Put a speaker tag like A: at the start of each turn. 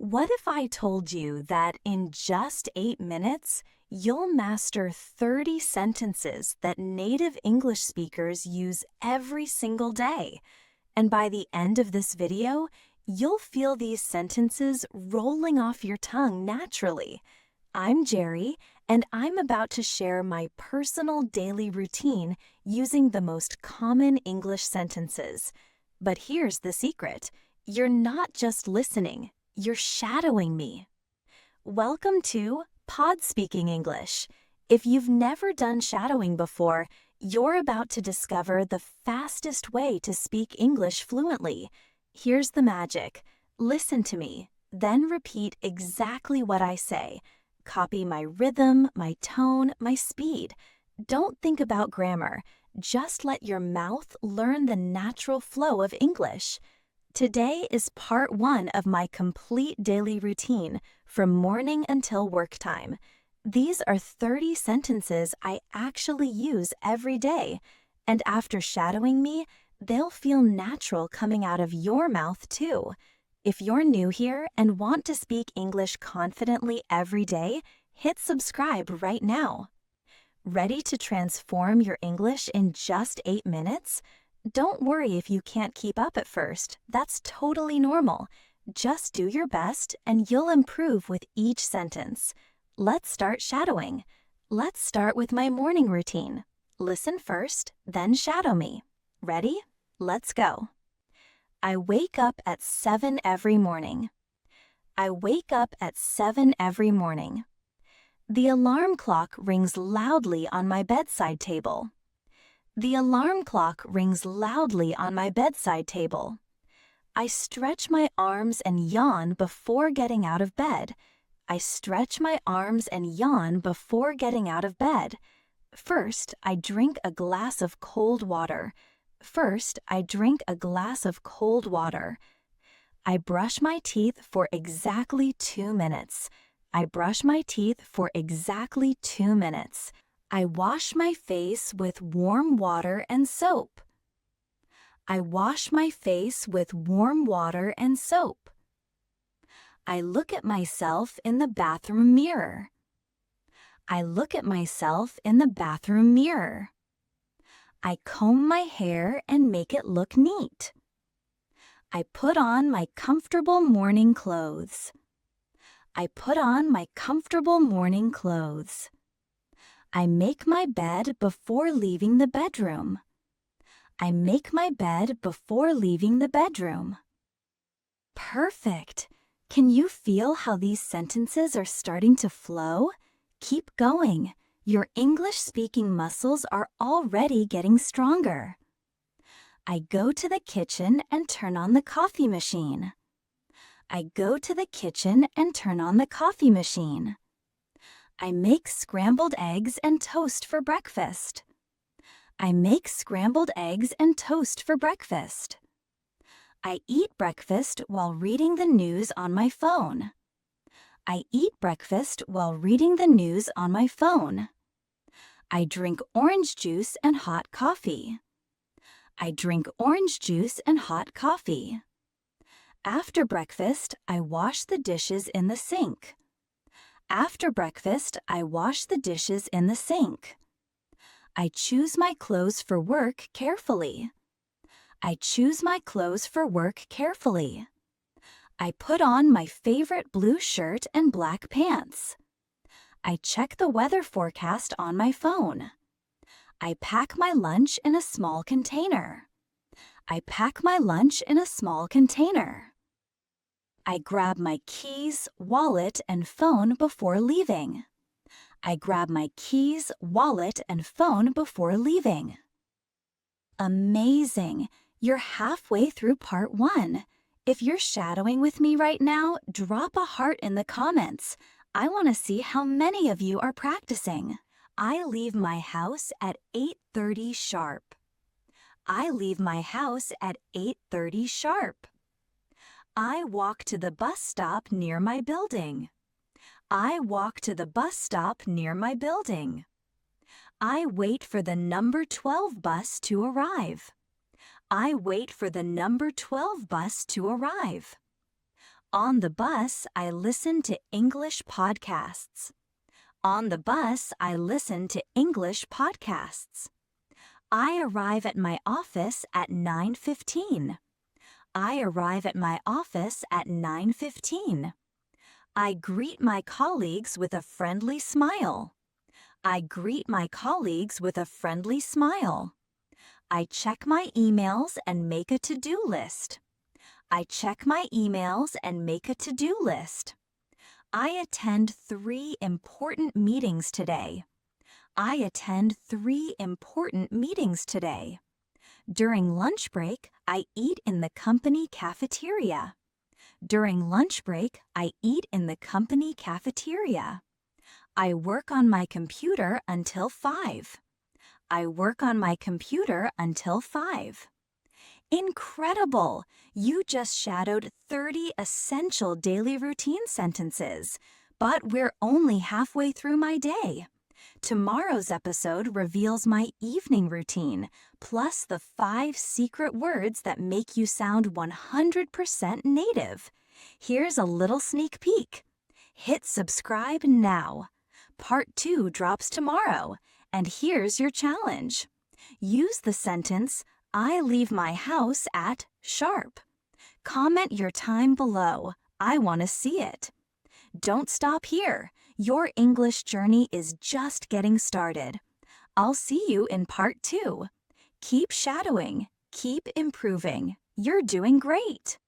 A: What if I told you that in just 8 minutes, you'll master 30 sentences that native English speakers use every single day? And by the end of this video, you'll feel these sentences rolling off your tongue naturally. I'm Jerry, and I'm about to share my personal daily routine using the most common English sentences. But here's the secret. You're not just listening. You're shadowing me. Welcome to Pod Speaking English. If you've never done shadowing before, you're about to discover the fastest way to speak English fluently. Here's the magic. Listen to me, then repeat exactly what I say. Copy my rhythm, my tone, my speed. Don't think about grammar. Just let your mouth learn the natural flow of English. Today is part 1 of my complete daily routine from morning until work time. These are 30 sentences I actually use every day, and after shadowing me, they'll feel natural coming out of your mouth too. If you're new here and want to speak English confidently every day, hit subscribe right now. Ready to transform your English in just 8 minutes? Don't worry if you can't keep up at first. That's totally normal. Just do your best and you'll improve with each sentence. Let's start shadowing. Let's start with my morning routine. Listen first, then shadow me. Ready? Let's go. I wake up at 7 every morning. I wake up at 7 every morning. The alarm clock rings loudly on my bedside table. The alarm clock rings loudly on my bedside table. I stretch my arms and yawn before getting out of bed. I stretch my arms and yawn before getting out of bed. First, I drink a glass of cold water. First, I drink a glass of cold water. I brush my teeth for exactly 2 minutes. I brush my teeth for exactly 2 minutes. I wash my face with warm water and soap. I wash my face with warm water and soap. I look at myself in the bathroom mirror. I look at myself in the bathroom mirror. I comb my hair and make it look neat. I put on my comfortable morning clothes. I put on my comfortable morning clothes. I make my bed before leaving the bedroom. I make my bed before leaving the bedroom. Perfect! Can you feel how these sentences are starting to flow? Keep going. Your English speaking muscles are already getting stronger. I go to the kitchen and turn on the coffee machine. I go to the kitchen and turn on the coffee machine. I make scrambled eggs and toast for breakfast. I make scrambled eggs and toast for breakfast. I eat breakfast while reading the news on my phone. I eat breakfast while reading the news on my phone. I drink orange juice and hot coffee. I drink orange juice and hot coffee. After breakfast, I wash the dishes in the sink. After breakfast, I wash the dishes in the sink. I choose my clothes for work carefully. I choose my clothes for work carefully. I put on my favorite blue shirt and black pants. I check the weather forecast on my phone. I pack my lunch in a small container. I pack my lunch in a small container. I grab my keys, wallet, and phone before leaving. I grab my keys, wallet, and phone before leaving. Amazing! You're halfway through part 1. If you're shadowing with me right now, drop a heart in the comments. I want to see how many of you are practicing. I leave my house at 8:30 sharp. I leave my house at 8:30 sharp. I walk to the bus stop near my building. I walk to the bus stop near my building. I wait for the number 12 bus to arrive. I wait for the number 12 bus to arrive. On the bus, I listen to English podcasts. On the bus, I listen to English podcasts. I arrive at my office at 9:15. I arrive at my office at 9:15. I greet my colleagues with a friendly smile. I greet my colleagues with a friendly smile. I check my emails and make a to-do list. I check my emails and make a to-do list. I attend 3 important meetings today. I attend 3 important meetings today. During lunch break, I eat in the company cafeteria. During lunch break, I eat in the company cafeteria. I work on my computer until 5. I work on my computer until 5. Incredible! You just shadowed 30 essential daily routine sentences, but we're only halfway through my day. Tomorrow's episode reveals my evening routine, plus the 5 secret words that make you sound 100% native. Here's a little sneak peek. Hit subscribe now. Part 2 drops tomorrow, and here's your challenge. Use the sentence, I leave my house at sharp. Comment your time below. I want to see it. Don't stop here. Your English journey is just getting started. I'll see you in part 2. Keep shadowing. Keep improving. You're doing great.